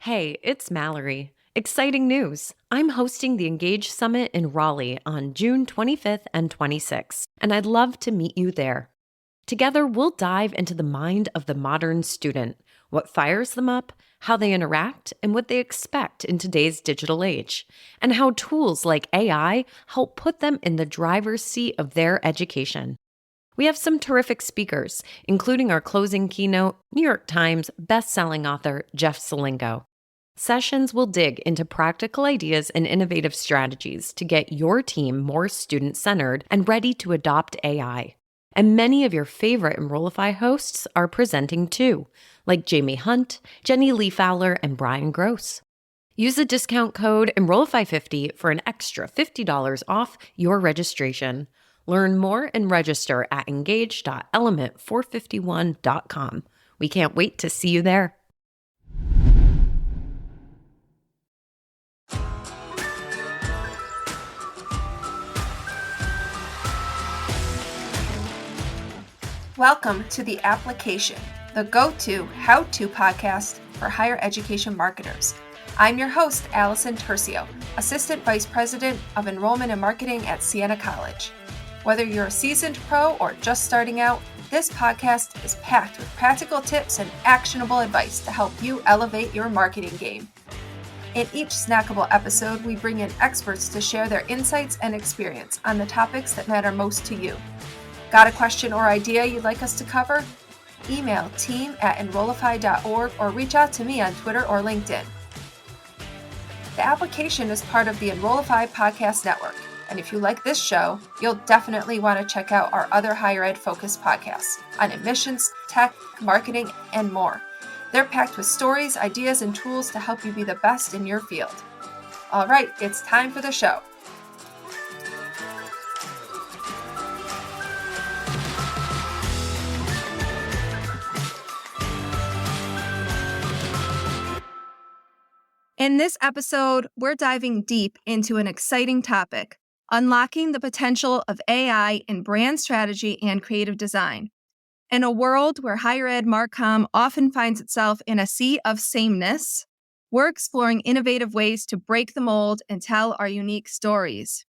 Hey, it's Mallory. Exciting news! I'm hosting the Engage Summit in Raleigh on June 25th and 26th, and I'd love to meet you there. Together, we'll dive into the mind of the modern student, what fires them up, how they interact, and what they expect in today's digital age, and how tools like AI help put them in the driver's seat of their education. We have some terrific speakers, including our closing keynote, New York Times bestselling author Jeff Selingo. Sessions will dig into practical ideas and innovative strategies to get your team more student-centered and ready to adopt AI. And many of your favorite Enrollify hosts are presenting too, like Jamie Hunt, Jenny Lee Fowler, and Brian Gross. Use the discount code Enrollify50 for an extra $50 off your registration. Learn more and register at engage.element451.com. We can't wait to see you there. Welcome to The Application, the go-to how-to podcast for higher education marketers. I'm your host, Allison Tercio, Assistant Vice President of Enrollment and Marketing at Siena College. Whether you're a seasoned pro or just starting out, this podcast is packed with practical tips and actionable advice to help you elevate your marketing game. In each snackable episode, we bring in experts to share their insights and experience on the topics that matter most to you. Got a question or idea you'd like us to cover? Email team@enrollify.org or reach out to me on Twitter or LinkedIn. The Application is part of the Enrollify Podcast Network, and if you like this show, you'll definitely want to check out our other higher ed focused podcasts on admissions, tech, marketing, and more. They're packed with stories, ideas, and tools to help you be the best in your field. All right, it's time for the show. In this episode, we're diving deep into an exciting topic, unlocking the potential of AI in brand strategy and creative design. In a world where higher ed marcom often finds itself in a sea of sameness, we're exploring innovative ways to break the mold and tell our unique stories.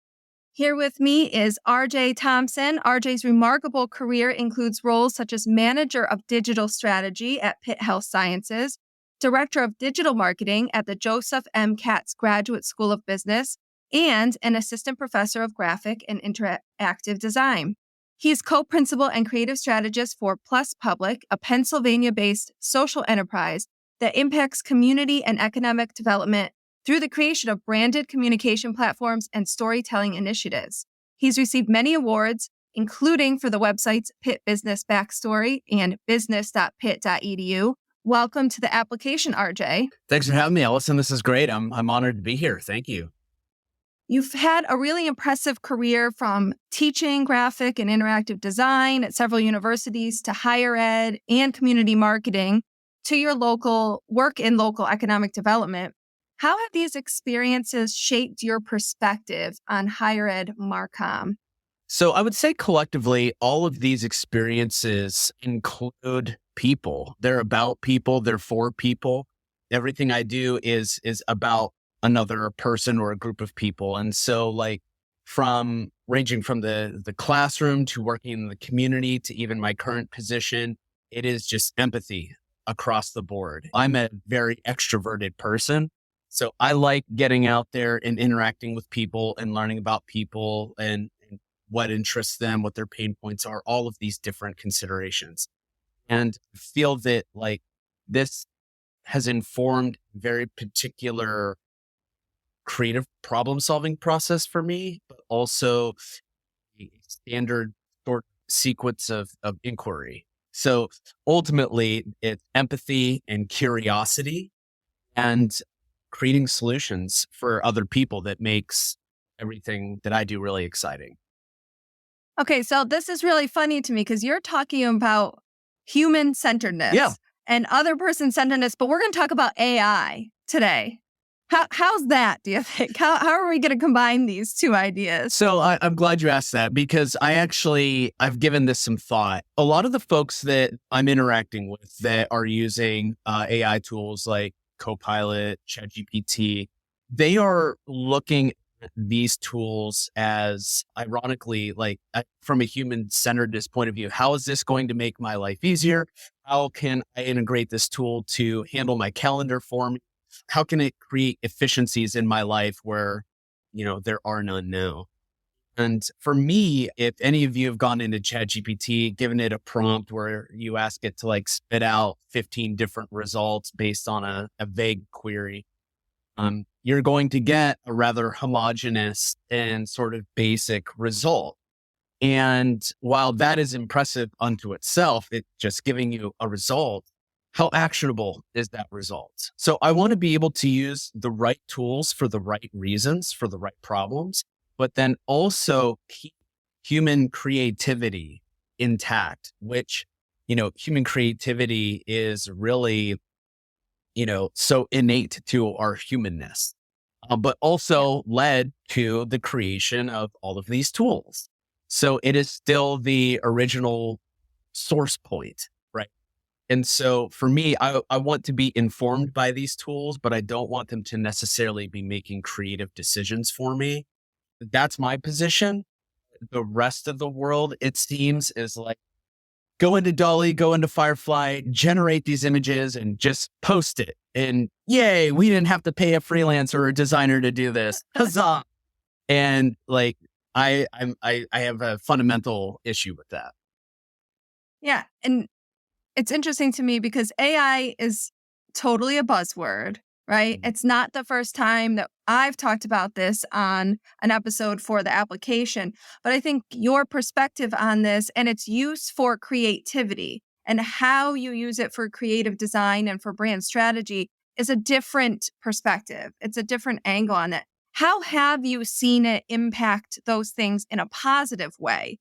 Here with me is RJ Thompson. RJ's remarkable career includes roles such as Manager of Digital Strategy at Pitt Health Sciences, Director of Digital Marketing at the Joseph M. Katz Graduate School of Business, and an Assistant Professor of Graphic and Interactive Design. He's co-principal and creative strategist for Plus Public, a Pennsylvania-based social enterprise that impacts community and economic development through the creation of branded communication platforms and storytelling initiatives. He's received many awards, including for the websites Pitt Business Backstory and business.pitt.edu. Welcome to the Application, RJ. Thanks for having me, Allison. This is great. I'm honored to be here. Thank you. You've had a really impressive career from teaching graphic and interactive design at several universities to higher ed and community marketing to your local work in local economic development. How have these experiences shaped your perspective on higher ed marcom? So I would say collectively, all of these experiences include people. They're about people. They're for people. Everything I do is about another person or a group of people. And so from ranging from the classroom to working in the community to even my current position, it is just empathy across the board. I'm a very extroverted person. So I like getting out there and interacting with people and learning about people and what interests them, what their pain points are, all of these different considerations. And I feel that this has informed very particular creative problem solving process for me, but also a standard short sequence of inquiry. So ultimately it's empathy and curiosity and creating solutions for other people that makes everything that I do really exciting. Okay, so this is really funny to me because you're talking about human-centeredness and other person-centeredness, but we're going to talk about AI today. How's that, do you think? How are we going to combine these two ideas? So I'm glad you asked that because I've given this some thought. A lot of the folks that I'm interacting with that are using AI tools like Copilot, ChatGPT, they are looking at these tools as, ironically, like from a human centeredness point of view, how is this going to make my life easier? How can I integrate this tool to handle my calendar for me? How can it create efficiencies in my life where, there are none now? And for me, if any of you have gone into ChatGPT, given it a prompt where you ask it to like spit out 15 different results based on a vague query, you're going to get a rather homogeneous and sort of basic result. And while that is impressive unto itself, it's just giving you a result. How actionable is that result? So I want to be able to use the right tools for the right reasons, for the right problems, but then also keep human creativity intact, which, human creativity is really, so innate to our humanness, but also led to the creation of all of these tools. So it is still the original source point, right? And so for me, I want to be informed by these tools, but I don't want them to necessarily be making creative decisions for me. That's my position. The rest of the world, it seems, is like, go into Dolly, go into Firefly, generate these images and just post it. And yay, we didn't have to pay a freelancer or a designer to do this. Huzzah. And like, I have a fundamental issue with that. Yeah. And it's interesting to me because AI is totally a buzzword, right? It's not the first time that I've talked about this on an episode for the application, but I think your perspective on this and its use for creativity and how you use it for creative design and for brand strategy is a different perspective. It's a different angle on it. How have you seen it impact those things in a positive way?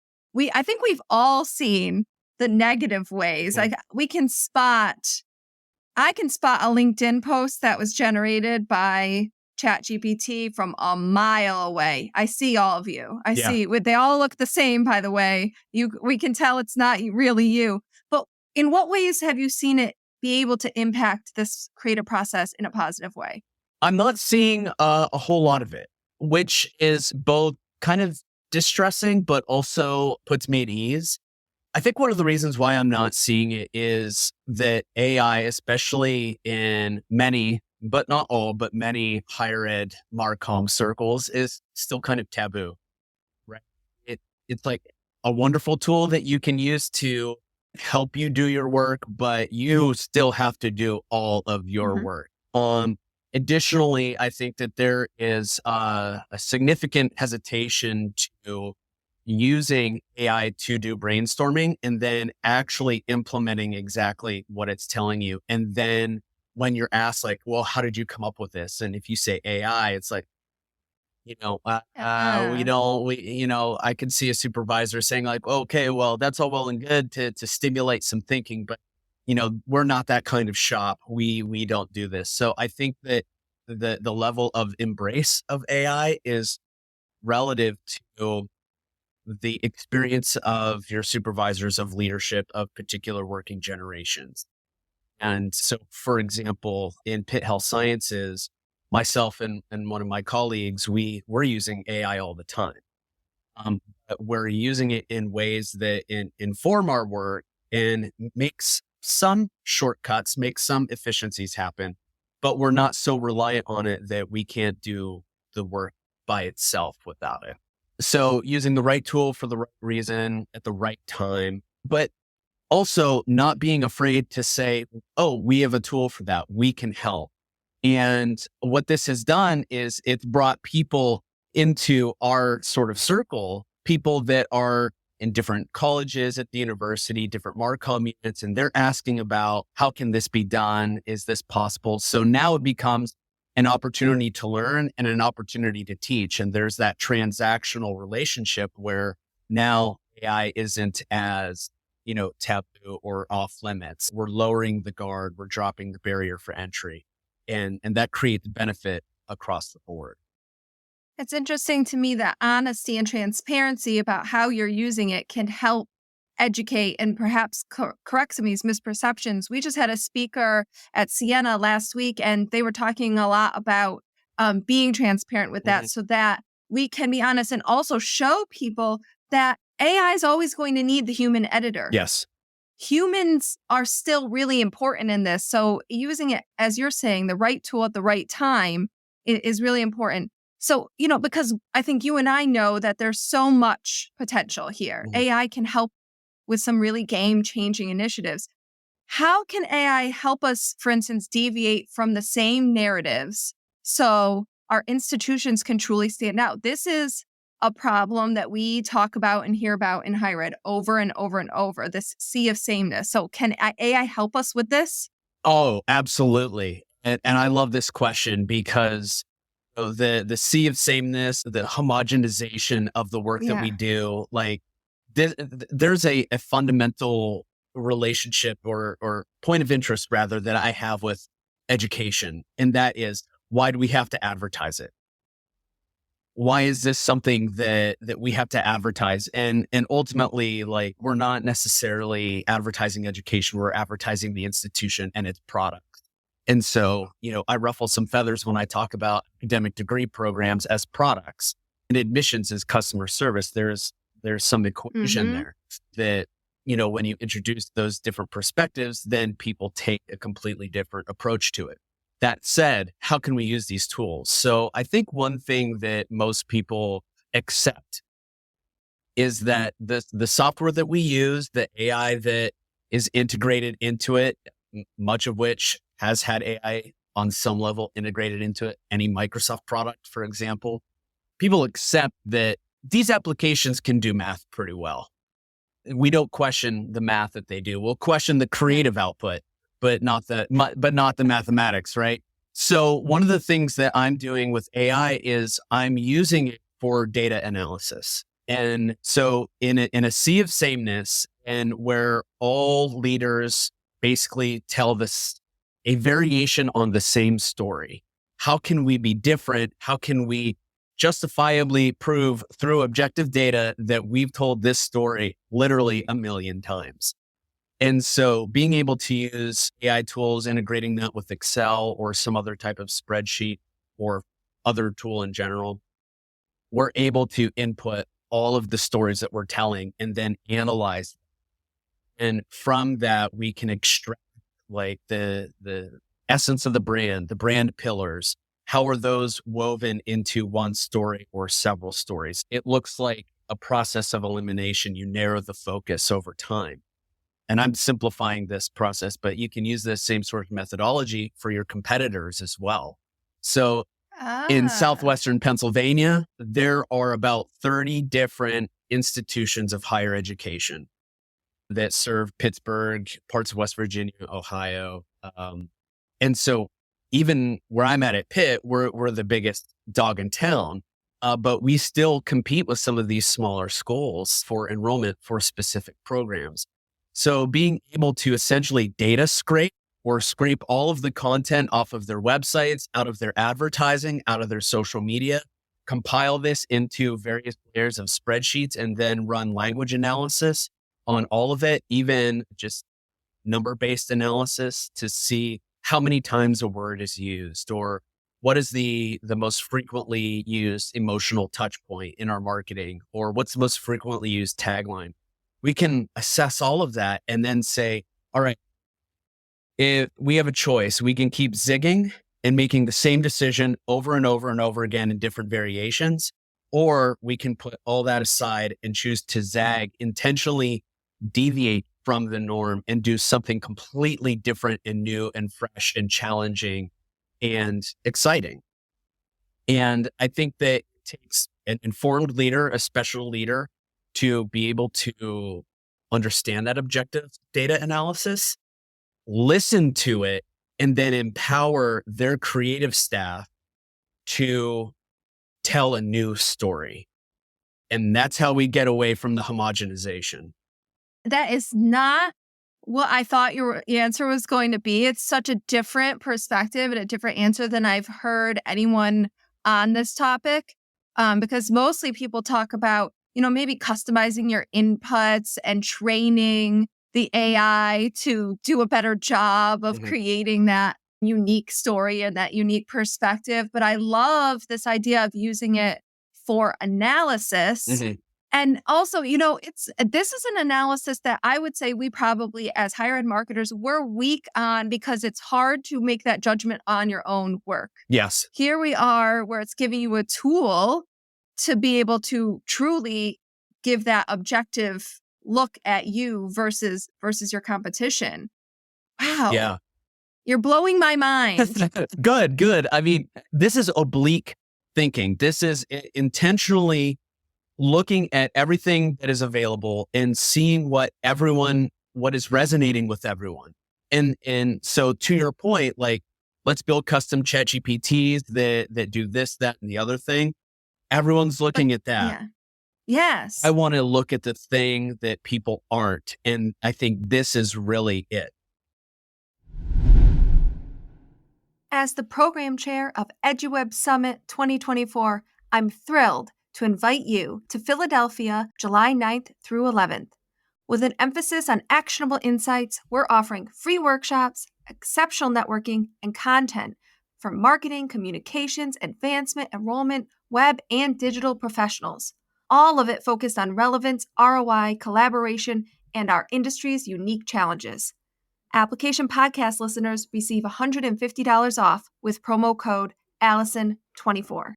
I think we've all seen the negative ways. Like I can spot a LinkedIn post that was generated by ChatGPT from a mile away. I see all of you. They all look the same, by the way. We can tell it's not really you. But in what ways have you seen it be able to impact this creative process in a positive way? I'm not seeing a whole lot of it, which is both kind of distressing, but also puts me at ease. I think one of the reasons why I'm not seeing it is that AI, especially in many, but not all, but many higher ed Marcom circles, is still kind of taboo, right? It's like a wonderful tool that you can use to help you do your work, but you still have to do all of your work. Additionally, I think that there is a significant hesitation to using AI to do brainstorming and then actually implementing exactly what it's telling you. And then when you're asked like, well, how did you come up with this? And if you say AI, it's like, I could see a supervisor saying like, okay, well, that's all well and good to stimulate some thinking, but we're not that kind of shop. We don't do this. So I think that the level of embrace of AI is relative to the experience of your supervisors, of leadership, of particular working generations. And so, for example, in Pitt Health Sciences, myself and one of my colleagues, we're using AI all the time. But we're using it in ways that inform our work and makes some shortcuts, makes some efficiencies happen, but we're not so reliant on it that we can't do the work by itself without it. So using the right tool for the right reason at the right time, but also not being afraid to say, oh, we have a tool for that. We can help. And what this has done is it's brought people into our sort of circle, people that are in different colleges at the university, different Marcom units, and they're asking about how can this be done? Is this possible? So now it becomes an opportunity to learn and an opportunity to teach. And there's that transactional relationship where now AI isn't as, taboo or off limits. We're lowering the guard. We're dropping the barrier for entry. And that creates benefit across the board. It's interesting to me that honesty and transparency about how you're using it can help educate and perhaps correct some of these misperceptions. We just had a speaker at Siena last week, and they were talking a lot about being transparent with that so that we can be honest and also show people that AI is always going to need the human editor. Yes. Humans are still really important in this. So using it, as you're saying, the right tool at the right time is really important. So, because I think you and I know that there's so much potential here. AI can help with some really game-changing initiatives. How can AI help us, for instance, deviate from the same narratives so our institutions can truly stand out? This is a problem that we talk about and hear about in higher ed over and over and over, this sea of sameness. So can AI help us with this? Oh, absolutely. And I love this question because the sea of sameness, the homogenization of the work that we do, like there's a fundamental relationship or point of interest rather that I have with education. And that is, why do we have to advertise it? Why is this something that we have to advertise? And ultimately, like, we're not necessarily advertising education, we're advertising the institution and its product. And so, I ruffle some feathers when I talk about academic degree programs as products and admissions as customer service. There's some equation there that, when you introduce those different perspectives, then people take a completely different approach to it. That said, how can we use these tools? So I think one thing that most people accept is that the software that we use, the AI that is integrated into it, much of which has had AI on some level integrated into it, any Microsoft product, for example, people accept that these applications can do math pretty well. We don't question the math that they do. We'll question the creative output, but not the mathematics, right? So one of the things that I'm doing with AI is I'm using it for data analysis. And so in a sea of sameness, and where all leaders basically tell a variation on the same story, how can we be different? How can we justifiably prove through objective data that we've told this story literally a million times? And so being able to use AI tools, integrating that with Excel or some other type of spreadsheet or other tool in general, we're able to input all of the stories that we're telling and then analyze. And from that, we can extract like the essence of the brand pillars. How are those woven into one story or several stories? It looks like a process of elimination. You narrow the focus over time. And I'm simplifying this process, but you can use this same sort of methodology for your competitors as well. So in Southwestern Pennsylvania, there are about 30 different institutions of higher education that serve Pittsburgh, parts of West Virginia, Ohio. And so even where I'm at Pitt, we're the biggest dog in town, but we still compete with some of these smaller schools for enrollment for specific programs. So being able to essentially data scrape or scrape all of the content off of their websites, out of their advertising, out of their social media, compile this into various layers of spreadsheets, and then run language analysis on all of it, even just number-based analysis to see how many times a word is used, or what is the most frequently used emotional touch point in our marketing, or what's the most frequently used tagline. We can assess all of that and then say, all right, if we have a choice, we can keep zigging and making the same decision over and over and over again in different variations, or we can put all that aside and choose to zag, intentionally deviate from the norm and do something completely different and new and fresh and challenging and exciting. And I think that it takes an informed leader, a special leader, to be able to understand that objective data analysis, listen to it, and then empower their creative staff to tell a new story. And that's how we get away from the homogenization. That is not what I thought your answer was going to be. It's such a different perspective and a different answer than I've heard anyone on this topic, because mostly people talk about maybe customizing your inputs and training the AI to do a better job of creating that unique story and that unique perspective. But I love this idea of using it for analysis. And also, this is an analysis that I would say we probably, as higher ed marketers, we're weak on because it's hard to make that judgment on your own work. Yes. Here we are where it's giving you a tool to be able to truly give that objective look at you versus your competition. Wow. Yeah. You're blowing my mind. Good. I mean, this is oblique thinking. This is intentionally looking at everything that is available and seeing what is resonating with everyone. And so to your point, like, let's build custom chat GPTs that do this, that, and the other thing. Everyone's looking at that. Yeah. Yes. I want to look at the thing that people aren't. And I think this is really it. As the program chair of EduWeb Summit 2024, I'm thrilled to invite you to Philadelphia, July 9th through 11th. With an emphasis on actionable insights, we're offering free workshops, exceptional networking, and content for marketing, communications, advancement, enrollment, web, and digital professionals. All of it focused on relevance, ROI, collaboration, and our industry's unique challenges. Application podcast listeners receive $150 off with promo code Allison24.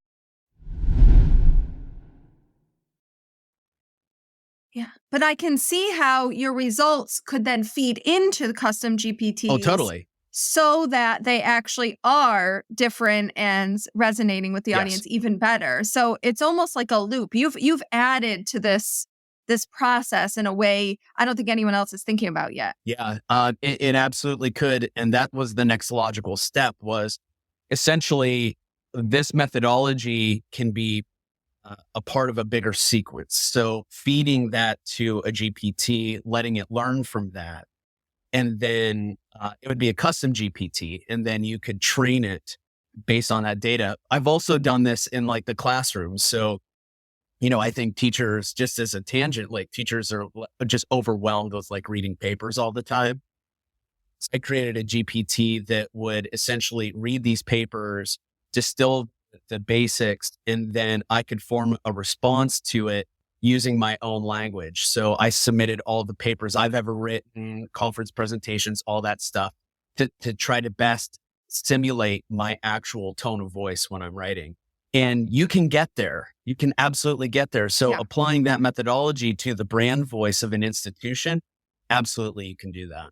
Yeah, but I can see how your results could then feed into the custom GPTs. Oh, totally. So that they actually are different and resonating with the audience even better. So it's almost like a loop. You've added to this process in a way I don't think anyone else is thinking about yet. Yeah, it absolutely could. And that was the next logical step, was essentially this methodology can be a part of a bigger sequence. So feeding that to a GPT, letting it learn from that, and then it would be a custom GPT, and then you could train it based on that data. I've also done this in like the classroom. So, I think teachers, just as a tangent, like teachers are just overwhelmed with like reading papers all the time. So I created a GPT that would essentially read these papers, distill the basics, and then I could form a response to it using my own language. So I submitted all the papers I've ever written, conference presentations, all that stuff to try to best simulate my actual tone of voice when I'm writing. And you can get there. You can absolutely get there. So applying that methodology to the brand voice of an institution, absolutely you can do that.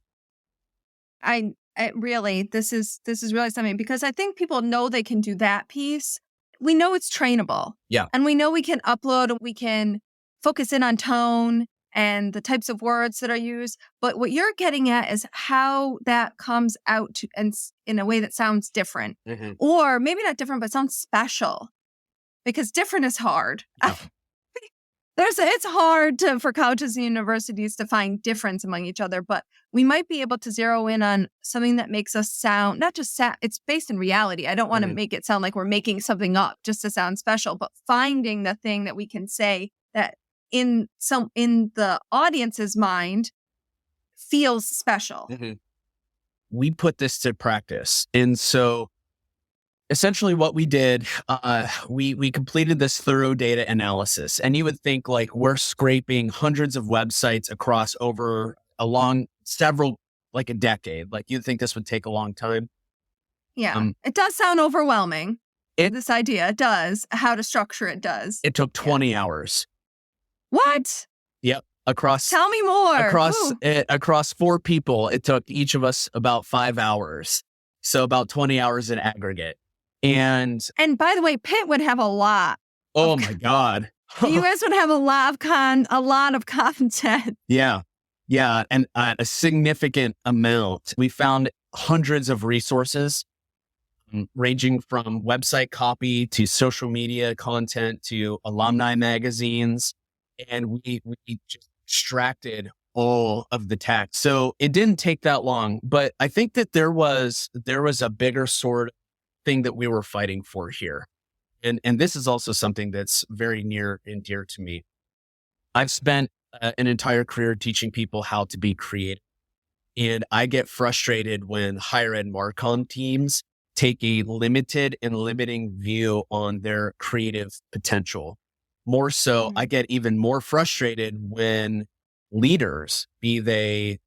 This is really something, because I think people know they can do that piece. We know it's trainable. Yeah. And we know we can upload and we can focus in on tone and the types of words that are used. But what you're getting at is how that comes out in a way that sounds different, or maybe not different, but sounds special, because different is hard. Yeah. It's hard for colleges and universities to find difference among each other, but we might be able to zero in on something that makes us sound, not just it's based in reality. I don't want to make it sound like we're making something up just to sound special, but finding the thing that we can say that in the audience's mind feels special. We put this to practice. And so essentially what we did, we completed this thorough data analysis. And you would think like we're scraping hundreds of websites across like a decade. Like you'd think this would take a long time. Yeah, it does sound overwhelming. This idea, it does. How to structure it does. It took 20 hours. What? Yep. Tell me more. Across 4 people, it took each of us about 5 hours. So about 20 hours in aggregate. And by the way, Pitt would have a lot. Oh my God. You guys would have a lot of content. Yeah. And a significant amount. We found hundreds of resources ranging from website copy to social media content to alumni magazines. And we just extracted all of the text. So it didn't take that long, but I think that there was a bigger sort of thing that we were fighting for here. And this is also something that's very near and dear to me. I've spent an entire career teaching people how to be creative. And I get frustrated when higher ed Marcom teams take a limited and limiting view on their creative potential. More so, I get even more frustrated when leaders, be they,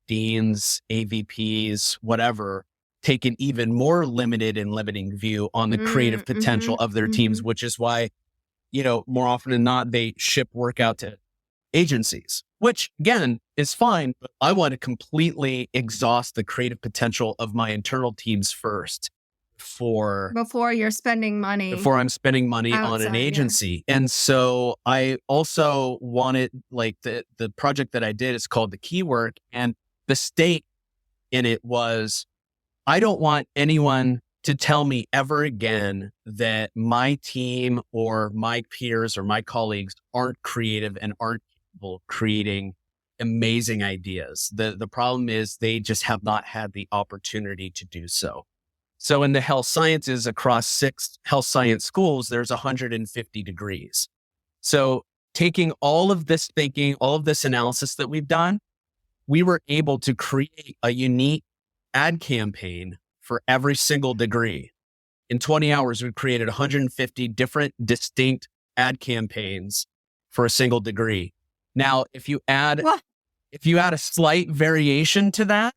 deans, AVPs, whatever, take an even more limited and limiting view on the creative potential of their teams, which is why, more often than not, they ship work out to agencies, which again is fine, but I want to completely exhaust the creative potential of my internal teams first before you're spending money. Before I'm spending money on an agency. Yeah. And so I also wanted, like, the project that I did is called The Keywork, and the stake in it was, I don't want anyone to tell me ever again that my team or my peers or my colleagues aren't creative and aren't capable of creating amazing ideas. The problem is they just have not had the opportunity to do so. So in the health sciences, across 6 health science schools, there's 150 degrees. So taking all of this thinking, all of this analysis that we've done, we were able to create a unique ad campaign for every single degree. In 20 hours, we created 150 different distinct ad campaigns for a single degree. Now, if you add a slight variation to that,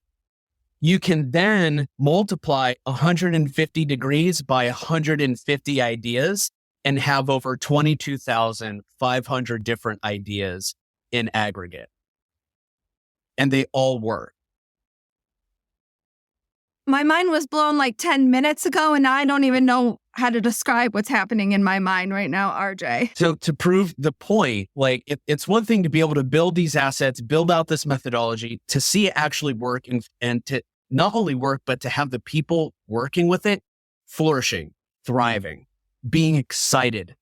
you can then multiply 150 degrees by 150 ideas and have over 22,500 different ideas in aggregate. And they all work. My mind was blown like 10 minutes ago, and I don't even know how to describe what's happening in my mind right now, RJ. So to prove the point, like it's one thing to be able to build these assets, build out this methodology, to see it actually work and to not only work, but to have the people working with it flourishing, thriving, being excited.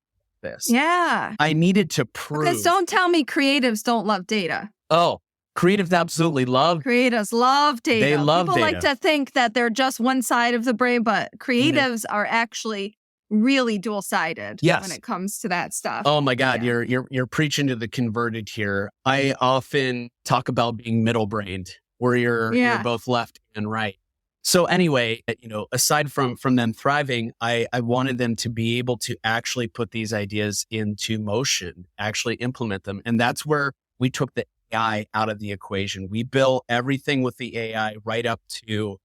Yeah. I needed to prove. Because don't tell me creatives don't love data. Oh, creatives absolutely love. Creatives love data. They love People data. like to think that they're just one side of the brain, but creatives are actually really dual-sided when it comes to that stuff. Oh my God, you're preaching to the converted here. I often talk about being middle-brained, where you're both left and right. So anyway, aside from them thriving, I wanted them to be able to actually put these ideas into motion, actually implement them. And that's where we took the AI out of the equation. We built everything with the AI right up to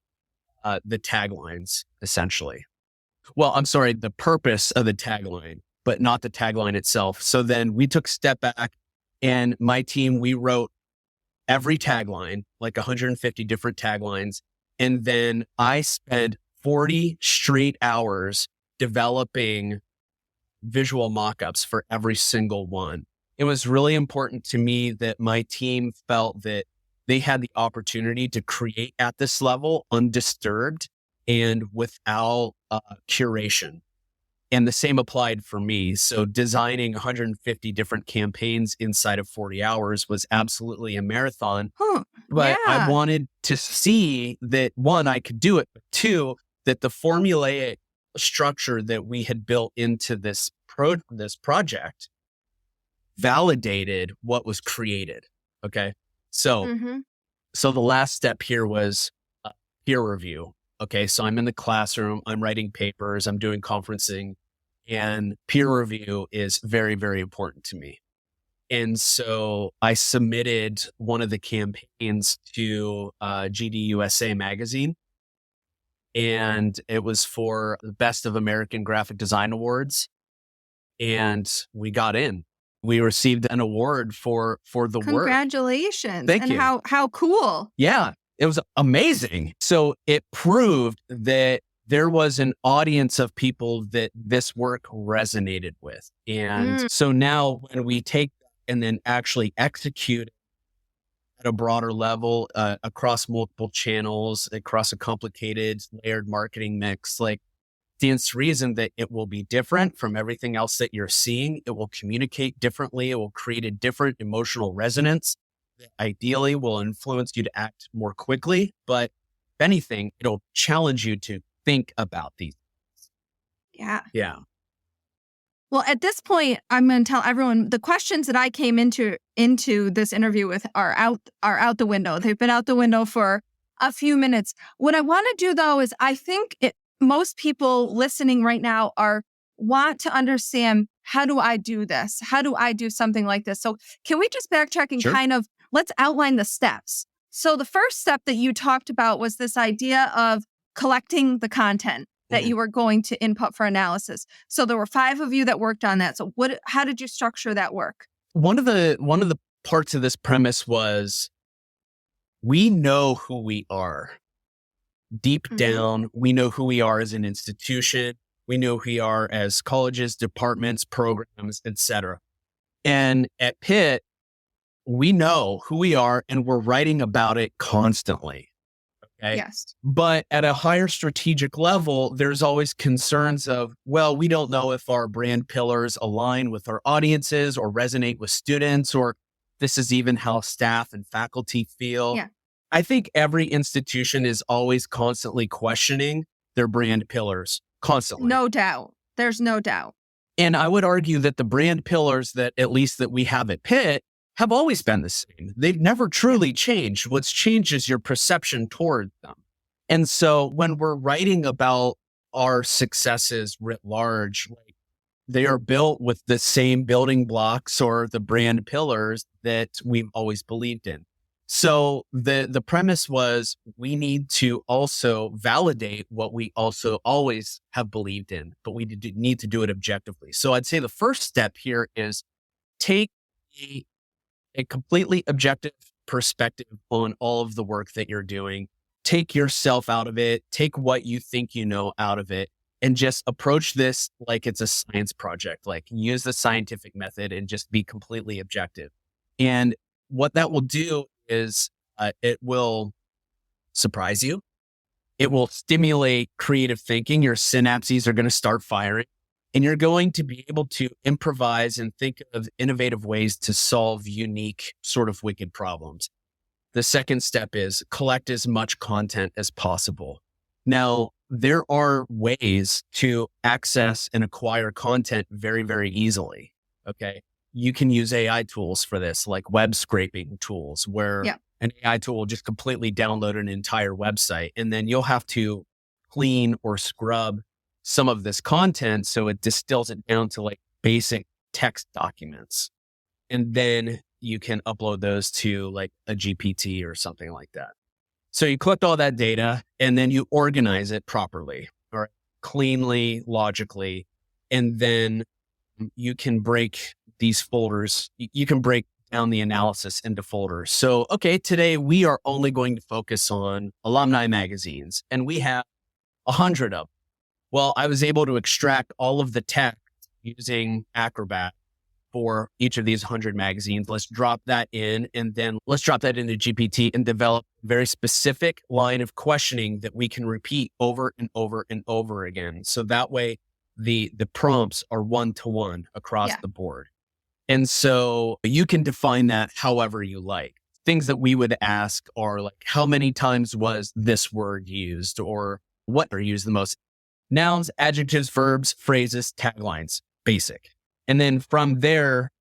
the taglines, essentially. Well, I'm sorry, the purpose of the tagline, but not the tagline itself. So then we took a step back, and my team, we wrote every tagline, like 150 different taglines. And then I spent 40 straight hours developing visual mock-ups for every single one. It was really important to me that my team felt that they had the opportunity to create at this level undisturbed and without curation. And the same applied for me. So designing 150 different campaigns inside of 40 hours was absolutely a marathon. But I wanted to see that, one, I could do it, but two, that the formulaic structure that we had built into this project validated what was created. Okay. So the last step here was peer review. Okay. So I'm in the classroom, I'm writing papers, I'm doing conferencing, and peer review is very, very important to me. And so I submitted one of the campaigns to GDUSA magazine, and it was for the Best of American Graphic Design Awards. And we got in. We received an award for the work. Congratulations. Thank you. How cool. Yeah, it was amazing. So it proved that there was an audience of people that this work resonated with. And so now when we take and then actually execute at a broader level across multiple channels, across a complicated layered marketing mix, like, stands to reason that it will be different from everything else that you're seeing. It will communicate differently. It will create a different emotional resonance that ideally will influence you to act more quickly. But if anything, it'll challenge you to think about these. Yeah. Yeah. Well, at this point, I'm going to tell everyone the questions that I came into this interview with are out the window. They've been out the window for a few minutes. What I want to do though is I think most people listening right now want to understand, how do I do this? How do I do something like this? So can we just backtrack and Sure. kind of let's outline the steps. So the first step that you talked about was this idea of collecting the content that you were going to input for analysis. So there were 5 of you that worked on that. So how did you structure that work? One of the parts of this premise was, we know who we are. Deep down, we know who we are as an institution. We know who we are as colleges, departments, programs, etc. And at Pitt, we know who we are and we're writing about it constantly. Okay. Yes. But at a higher strategic level, there's always concerns of, well, we don't know if our brand pillars align with our audiences or resonate with students, or this is even how staff and faculty feel. Yeah. I think every institution is always constantly questioning their brand pillars, constantly. No doubt. There's no doubt. And I would argue that the brand pillars that at least that we have at Pitt have always been the same. They've never truly changed. What's changed is your perception toward them. And so when we're writing about our successes writ large, like, they are built with the same building blocks or the brand pillars that we've always believed in. So the premise was, we need to also validate what we also always have believed in, but we need to do it objectively. So I'd say the first step here is take a completely objective perspective on all of the work that you're doing. Take yourself out of it, take what you think you know out of it, and just approach this like it's a science project. Like, use the scientific method and just be completely objective. And what that will do is it will surprise you. It will stimulate creative thinking. Your synapses are going to start firing, and you're going to be able to improvise and think of innovative ways to solve unique, sort of wicked problems. The second step is collect as much content as possible. Now, there are ways to access and acquire content very, very easily. Okay. You can use AI tools for this, like web scraping tools, where an AI tool will just completely download an entire website, and then you'll have to clean or scrub some of this content so it distills it down to like basic text documents. And then you can upload those to like a GPT or something like that. So you collect all that data and then you organize it properly, or cleanly, logically, and then you can break these folders. You can break down the analysis into folders. So, okay, today we are only going to focus on alumni magazines, and we have 100 of them. Well, I was able to extract all of the text using Acrobat for each of these 100 magazines. Let's drop that in, and then let's drop that into GPT and develop a very specific line of questioning that we can repeat over and over and over again. So that way the prompts are one-to-one across the board. And so you can define that however you like. Things that we would ask are like, how many times was this word used, or what are used the most? Nouns, adjectives, verbs, phrases, taglines, basic. And then from there,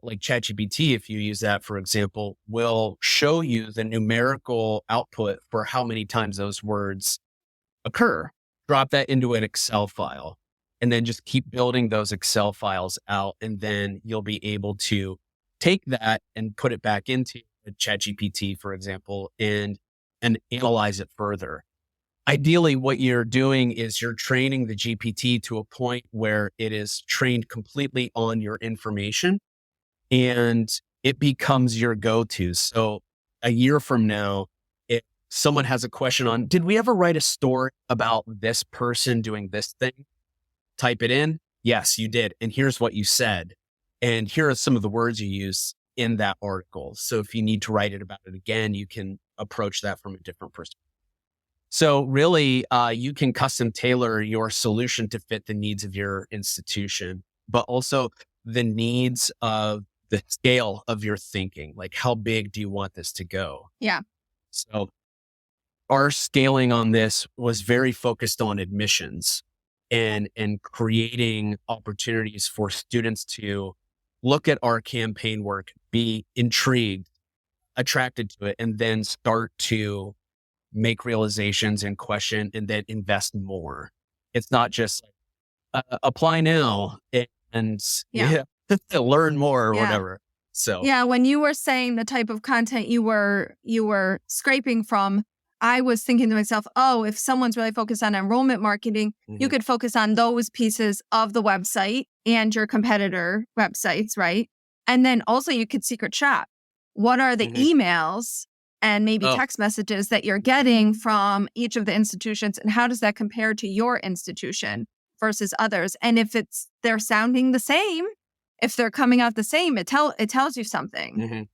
like ChatGPT, if you use that, for example, will show you the numerical output for how many times those words occur. Drop that into an Excel file, and then just keep building those Excel files out. And then you'll be able to take that and put it back into ChatGPT, for example, and analyze it further. Ideally, what you're doing is you're training the GPT to a point where it is trained completely on your information and it becomes your go-to. So a year from now, if someone has a question on, did we ever write a story about this person doing this thing? Type it in. Yes, you did. And here's what you said. And here are some of the words you use in that article. So if you need to write it about it again, you can approach that from a different perspective. So really, you can custom tailor your solution to fit the needs of your institution, but also the needs of the scale of your thinking. Like, how big do you want this to go? Yeah. So our scaling on this was very focused on admissions. and creating opportunities for students to look at our campaign work, be intrigued, attracted to it, and then start to make realizations and question and then invest more. It's not just apply now and learn more or whatever. So when you were saying the type of content you were scraping from, I was thinking to myself, if someone's really focused on enrollment marketing, you could focus on those pieces of the website and your competitor websites, right? And then also you could secret shop. What are the emails and maybe text messages that you're getting from each of the institutions, and how does that compare to your institution versus others? And if they're sounding the same, if they're coming out the same, it tells you something.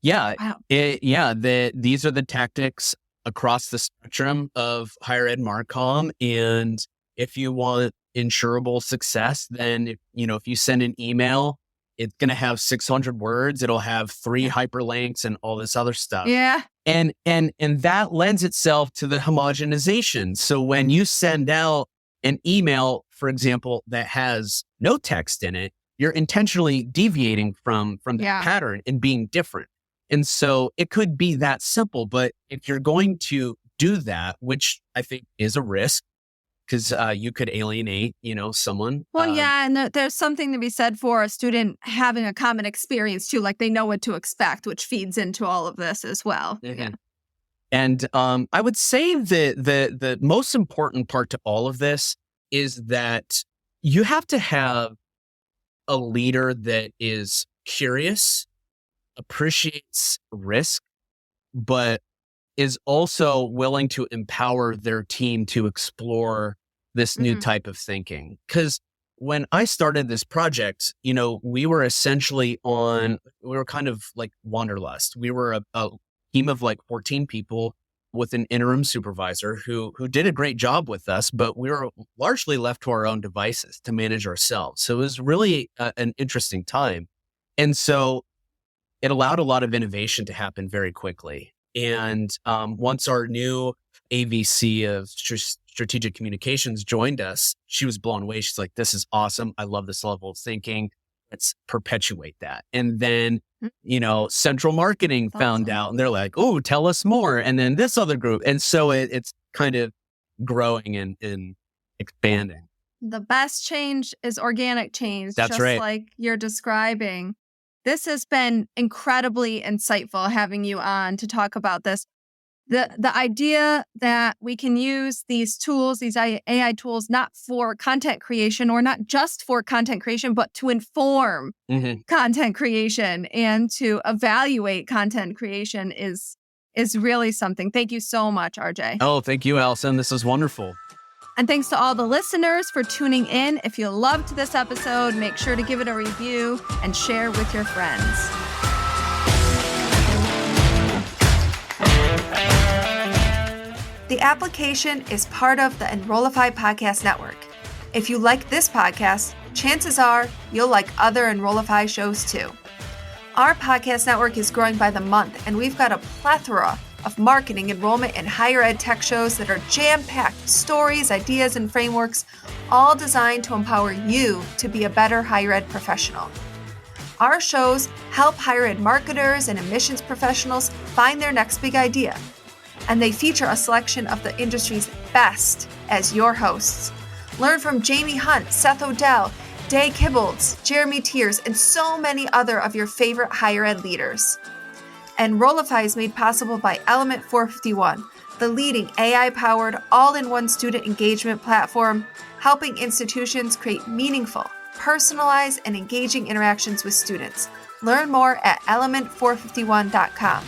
Yeah. Wow. These are the tactics across the spectrum of higher ed Marcom. And if you want insurable success, then if you send an email, it's going to have 600 words. It'll have 3 hyperlinks and all this other stuff. Yeah. And that lends itself to the homogenization. So when you send out an email, for example, that has no text in it, you're intentionally deviating from that pattern and being different. And so it could be that simple, but if you're going to do that, which I think is a risk, because you could alienate, someone. Well, and there's something to be said for a student having a common experience too, like they know what to expect, which feeds into all of this as well. Yeah. And I would say that the most important part to all of this is that you have to have a leader that is curious, appreciates risk, but is also willing to empower their team to explore this new type of thinking. Because when I started this project, we were kind of like wanderlust. We were a team of like 14 people with an interim supervisor who did a great job with us, but we were largely left to our own devices to manage ourselves. So it was really an interesting time. And so it allowed a lot of innovation to happen very quickly. And once our new AVC of strategic communications joined us, she was blown away. She's like, this is awesome. I love this level of thinking. Let's perpetuate that. And then, central marketing found out and they're like, oh, tell us more. And then this other group. And so it's kind of growing and expanding. The best change is organic change. That's just right. Like you're describing. This has been incredibly insightful having you on to talk about this. The idea that we can use these tools, these AI tools, not for content creation or not just for content creation, but to inform content creation and to evaluate content creation is really something. Thank you so much, RJ. Oh, thank you, Allison. This is wonderful. And thanks to all the listeners for tuning in. If you loved this episode, make sure to give it a review and share with your friends. The application is part of the Enrollify Podcast Network. If you like this podcast, chances are you'll like other Enrollify shows too. Our podcast network is growing by the month, and we've got a plethora of marketing, enrollment, and higher ed tech shows that are jam-packed with stories, ideas, and frameworks, all designed to empower you to be a better higher ed professional. Our shows help higher ed marketers and admissions professionals find their next big idea. And they feature a selection of the industry's best as your hosts. Learn from Jamie Hunt, Seth Odell, Day Kibbolds, Jeremy Tiers, and so many other of your favorite higher ed leaders. Enrollify is made possible by Element 451, the leading AI-powered all-in-one student engagement platform, helping institutions create meaningful, personalized, and engaging interactions with students. Learn more at element451.com.